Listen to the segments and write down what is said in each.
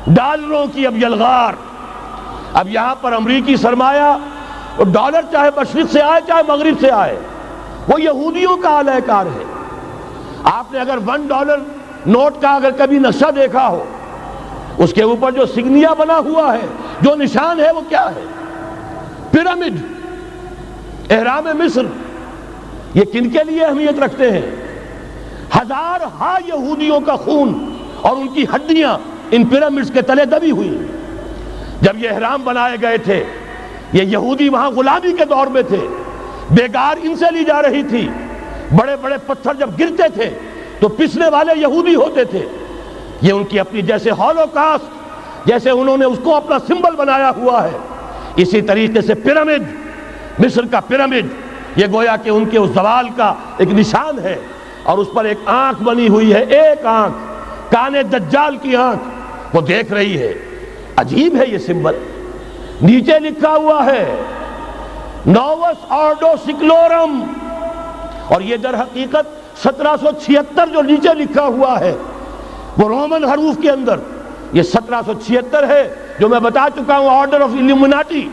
ڈالروں کی اب یلغار. اب یہاں پر امریکی سرمایہ اور ڈالر چاہے مشرق سے آئے چاہے مغرب سے آئے وہ یہودیوں کا اعلی کار ہے. آپ نے اگر $1 نوٹ کا اگر کبھی نقشہ دیکھا ہو، اس کے اوپر جو سگنیا بنا ہوا ہے، جو نشان ہے، وہ کیا ہے؟ پیرامڈ، احرام مصر. یہ کن کے لیے اہمیت رکھتے ہیں؟ ہزارہا یہودیوں کا خون اور ان کی ہڈیاں ان پیرامڈز کے تلے دبی ہوئی. جب یہ احرام بنائے گئے تھے، یہ یہودی وہاں غلامی کے دور میں تھے، بیگار ان سے لی جا رہی تھی. بڑے بڑے پتھر جب گرتے تھے تو پسنے والے یہودی ہوتے تھے. یہ ان کی اپنی جیسے ہولوکاسٹ، جیسے انہوں نے اس کو اپنا سمبل بنایا ہوا ہے، اسی طریقے سے پیرامڈ، مصر کا پیرامڈ، یہ گویا کہ ان کے اس زوال کا ایک نشان ہے. اور اس پر ایک آنکھ بنی ہوئی ہے، ایک آنکھ، کان دجال کی آنکھ، وہ دیکھ رہی ہے. عجیب ہے یہ سمبل. نیچے لکھا ہوا ہے نووس آرڈو سکلورم، اور یہ در حقیقت 1776 جو نیچے لکھا ہوا ہے وہ رومن حروف کے اندر یہ 1776 ہے، جو میں بتا چکا ہوں آرڈر آف الومناٹی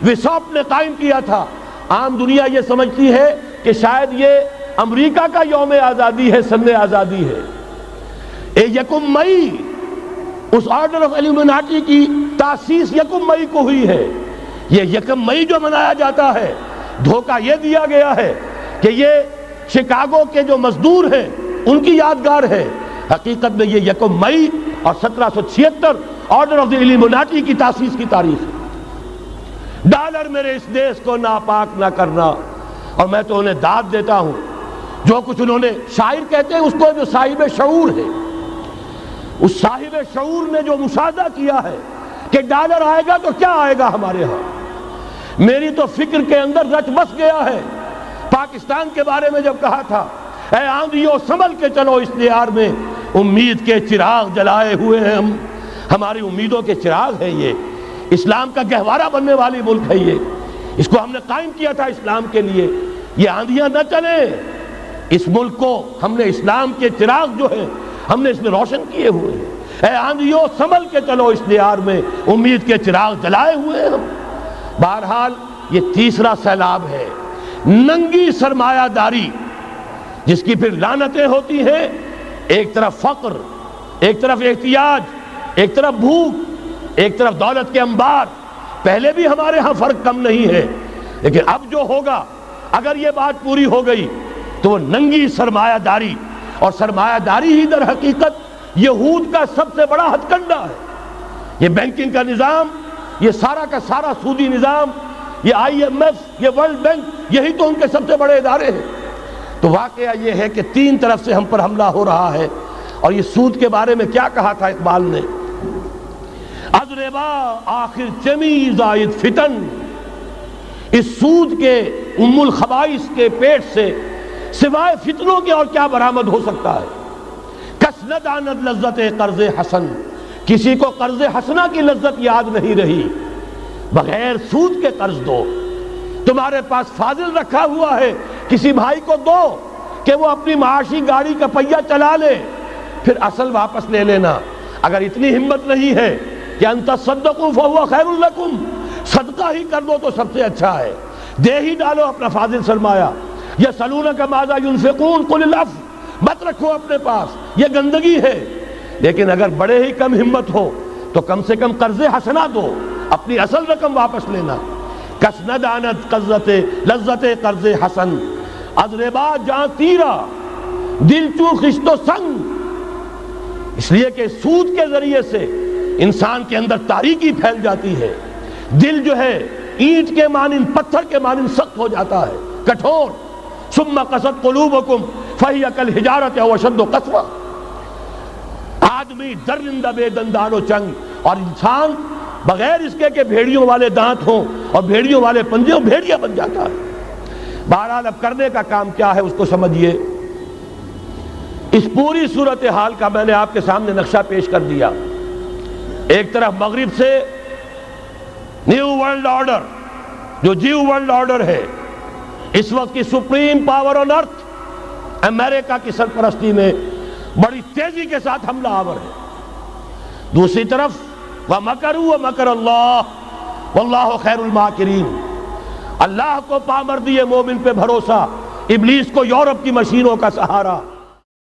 وساپ نے قائم کیا تھا. عام دنیا یہ سمجھتی ہے کہ شاید یہ امریکہ کا یوم آزادی ہے، سن آزادی ہے. 1 مئی اس آرڈر آف الومناٹی کی تاسیس 1 مئی کو ہوئی ہے. یہ 1 مئی جو منایا جاتا ہے، دھوکہ یہ دیا گیا ہے کہ یہ شکاگو کے جو مزدور ہیں ان کی یادگار ہے. حقیقت میں یہ 1 مئی اور 1776 آرڈر آف دی الومناٹی کی تاسیس کی تاریخ ہے. ڈالر میرے اس دیش کو ناپاک نہ کرنا. اور میں تو انہیں داد دیتا ہوں، جو کچھ انہوں نے، شاعر کہتے ہیں اس کو جو صاحب شعور ہے، اس صاحب شعور نے جو مشاہدہ کیا ہے کہ ڈالر آئے گا تو کیا آئے گا ہمارے ہاں. میری تو فکر کے اندر رچ بس گیا ہے. پاکستان کے بارے میں جب کہا تھا اے آندھیوں سنبھل کے چلو اس دیار میں، امید کے چراغ جلائے ہوئے ہیں ہم. ہماری امیدوں کے چراغ ہے یہ. اسلام کا گہوارہ بننے والی ملک ہے یہ. اس کو ہم نے قائم کیا تھا اسلام کے لیے. یہ آندھیاں نہ چلیں. اس ملک کو ہم نے اسلام کے چراغ جو ہے ہم نے اس میں روشن کیے ہوئے ہیں. اے آندھیوں سنبھل کے چلو اس دیار میں، امید کے چراغ جلائے ہوئے ہیں ہم. بہرحال یہ تیسرا سیلاب ہے، ننگی سرمایہ داری، جس کی پھر لعنتیں ہوتی ہیں. ایک طرف فقر، ایک طرف احتیاج، ایک طرف بھوک، ایک طرف دولت کے انبار. پہلے بھی ہمارے ہاں فرق کم نہیں ہے، لیکن اب جو ہوگا اگر یہ بات پوری ہو گئی تو وہ ننگی سرمایہ داری. اور سرمایہ داری ہی در حقیقت یہود کا سب سے بڑا ہتھ کنڈا ہے. یہ بینکنگ کا نظام، یہ سارا کا سارا سودی نظام، یہ IMF، یہ ورلڈ بینک، یہی تو ان کے سب سے بڑے ادارے ہیں. تو واقعہ یہ ہے کہ 3 طرف سے ہم پر حملہ ہو رہا ہے. اور یہ سود کے بارے میں کیا کہا تھا اقبال نے؟ از ربا آخر چمی زائد فتن. اس سود کے ام الخبائث کے پیٹ سے سوائے فتنوں کے اور کیا برآمد ہو سکتا ہے؟ کس نہ داند لذت قرض حسن. کسی کو قرض حسنہ کی لذت یاد نہیں رہی. بغیر سود کے قرض دو. تمہارے پاس فاضل رکھا ہوا ہے، کسی بھائی کو دو کہ وہ اپنی معاشی گاڑی کا پہیہ چلا لے، پھر اصل واپس لے لینا. اگر اتنی ہمت نہیں ہے کہ ان تصدقوا فهو خیر لکم، صدقہ ہی کر دو تو سب سے اچھا ہے. دے ہی ڈالو اپنا فاضل سرمایہ. یسألونک ماذا ينفقون قل العفو، مت رکھو اپنے پاس، یہ گندگی ہے. لیکن اگر بڑے ہی کم ہمت ہو تو کم سے کم قرض حسنہ دو، اپنی اصل رقم واپس لینا. کس نہ دانت لذت قرض حسن. از ربا جاں تیرا دل چو خشت و سنگ. اس لیے کہ سود کے ذریعے سے انسان کے اندر تاریکی پھیل جاتی ہے. دل جو ہے اینٹ کے مانند، پتھر کے مانند سخت ہو جاتا ہے، کٹھور. ثم قست قلوبکم فہی کالحجارۃ او اشد قسوہ. آدمی درندہ بے دندان و چنگ، اور انسان بغیر اس کے کہ بھیڑیوں والے دانت ہوں اور بھیڑیوں والے پنجے ہوں، بھیڑیا بن جاتا ہے. بہرحال اب کرنے کا کام کیا ہے اس کو سمجھیے. اس پوری صورتحال کا میں نے آپ کے سامنے نقشہ پیش کر دیا. ایک طرف مغرب سے نیو ورلڈ آرڈر، جو جیو ورلڈ آرڈر ہے، اس وقت کی سپریم پاور آن ارتھ، امریکہ کی سرپرستی میں بڑی تیزی کے ساتھ حملہ آور ہے. دوسری طرف وَمَكَرُوا وَمَكَرَ اللَّهُ وَاللَّهُ خَيْرُ الْمَاكِرِينَ۔ اللہ کو پامردی مومن پہ بھروسہ، ابلیس کو یورپ کی مشینوں کا سہارا۔